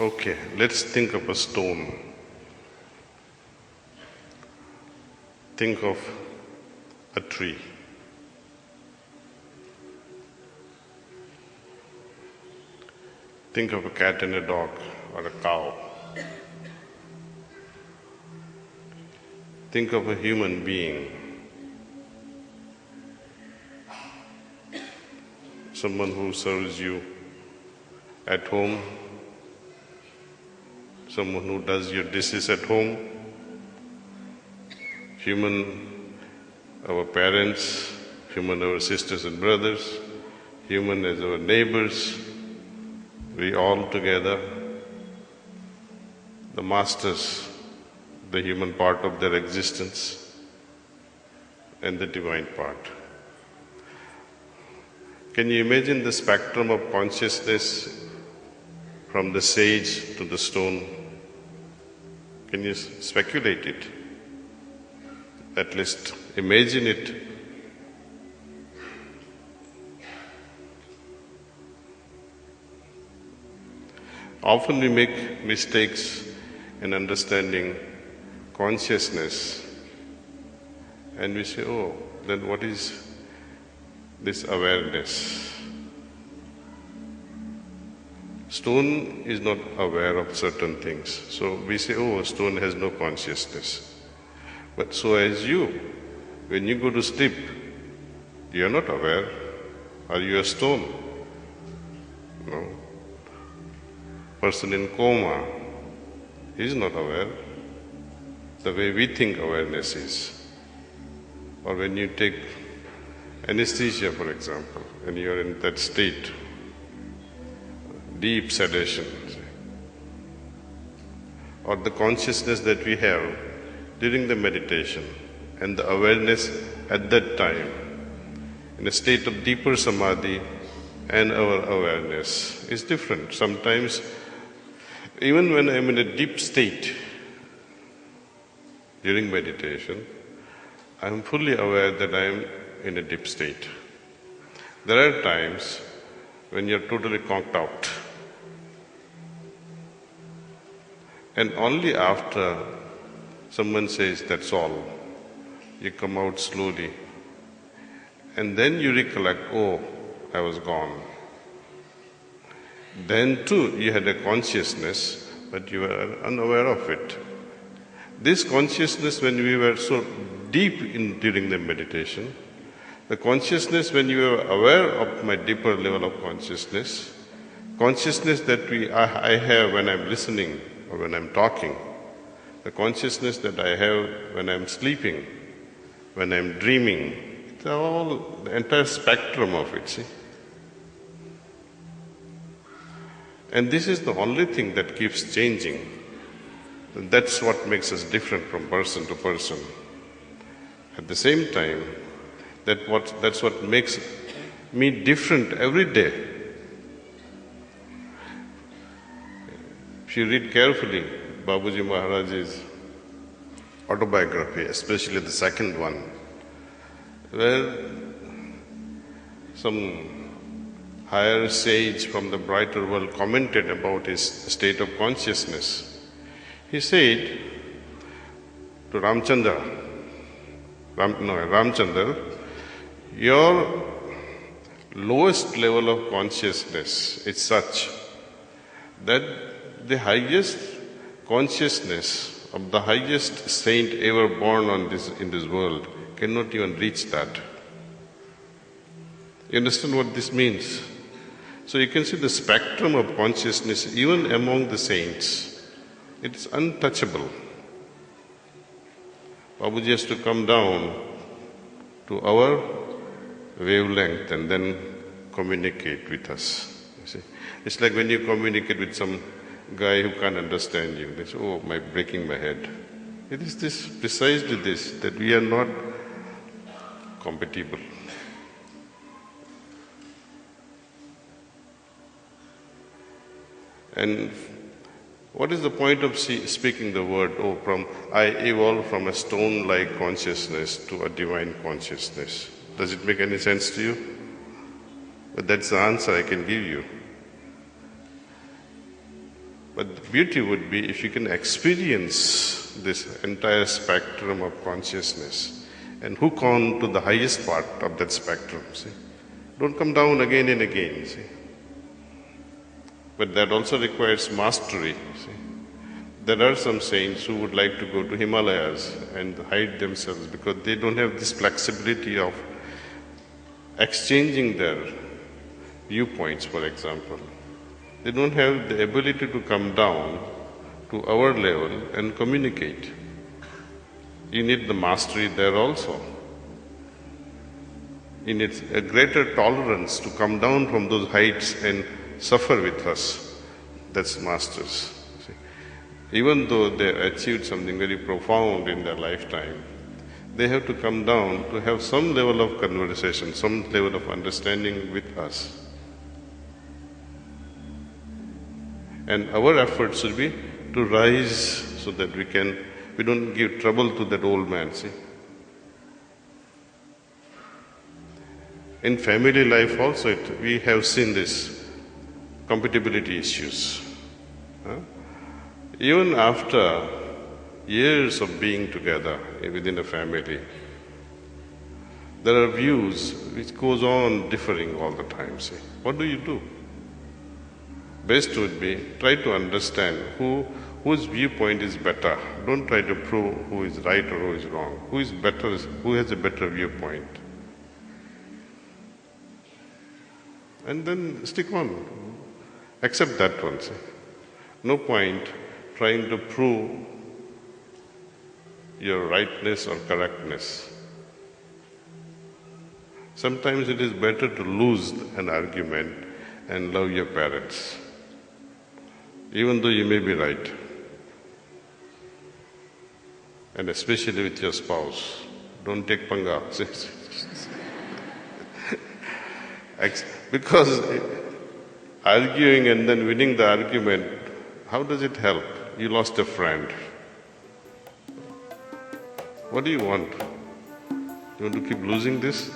Okay, let's think of a stone. Think of a tree. Think of a cat and a dog or a cow. Think of a human being. Someone who serves you at home, someone who does your dishes at home, human, our parents, human, our sisters and brothers, human as our neighbors, we all together, the masters, the human part of their existence and the divine part. Can you imagine the spectrum of consciousness from the sage to the stone? Can you speculate it? At least imagine it. Often we make mistakes in understanding consciousness and we say, oh, then what is this awareness? Stone is not aware of certain things. So we say, oh, stone has no consciousness. But so as you, when you go to sleep, you are not aware. Are you a stone? No. Person in coma, he is not aware. The way we think awareness is. Or when you take anesthesia, for example, and you are in that state, deep sedation, or the consciousness that we have during the meditation and the awareness at that time, in a state of deeper samadhi, and our awareness is different. Sometimes, even when I am in a deep state during meditation, I am fully aware that I am in a deep state. There are times when you are totally conked out. And only after someone says, that's all, you come out slowly. And then you recollect, oh, I was gone. Then too, you had a consciousness, but you were unaware of it. This consciousness, when we were so deep in during the meditation, the consciousness when you were aware of my deeper level of consciousness that I have when I'm listening or when I'm talking, the consciousness that I have when I'm sleeping, when I'm dreaming, it's all the entire spectrum of it, see. And this is the only thing that keeps changing. That's what makes us different from person to person. At the same time, that's what makes me different every day. If you read carefully Babuji Maharaj's autobiography, especially the second one, where some higher sage from the brighter world commented about his state of consciousness. He said to Ramchandra, your lowest level of consciousness is such that the highest consciousness of the highest saint ever born in this world cannot even reach that. You understand what this means? So you can see the spectrum of consciousness even among the saints. It's untouchable. Babuji has to come down to our wavelength and then communicate with us. You see? It's like when you communicate with some guy who can't understand you. They say, oh, breaking my head. It is this, precisely this, that we are not compatible. And what is the point of speaking the word, I evolved from a stone-like consciousness to a divine consciousness? Does it make any sense to you? But that's the answer I can give you. But the beauty would be if you can experience this entire spectrum of consciousness and hook on to the highest part of that spectrum, see. Don't come down again and again, see. But that also requires mastery, see. There are some saints who would like to go to Himalayas and hide themselves because they don't have this flexibility of exchanging their viewpoints, for example. They don't have the ability to come down to our level and communicate. You need the mastery there also. You need a greater tolerance to come down from those heights and suffer with us. That's masters. See? Even though they achieved something very profound in their lifetime, they have to come down to have some level of conversation, some level of understanding with us. And our effort should be to rise so that we don't give trouble to that old man, see. In family life also, we have seen this compatibility issues. Even after years of being together within a family, there are views which goes on differing all the time, see. What do you do? Best would be try to understand whose viewpoint is better. Don't try to prove who is right or who is wrong. Who is better, who has a better viewpoint. And then stick on. Accept that one. See. No point trying to prove your rightness or correctness. Sometimes it is better to lose an argument and love your parents, even though you may be right. And especially with your spouse. Don't take panga. Because arguing and then winning the argument, how does it help? You lost a friend. What do you want? You want to keep losing this?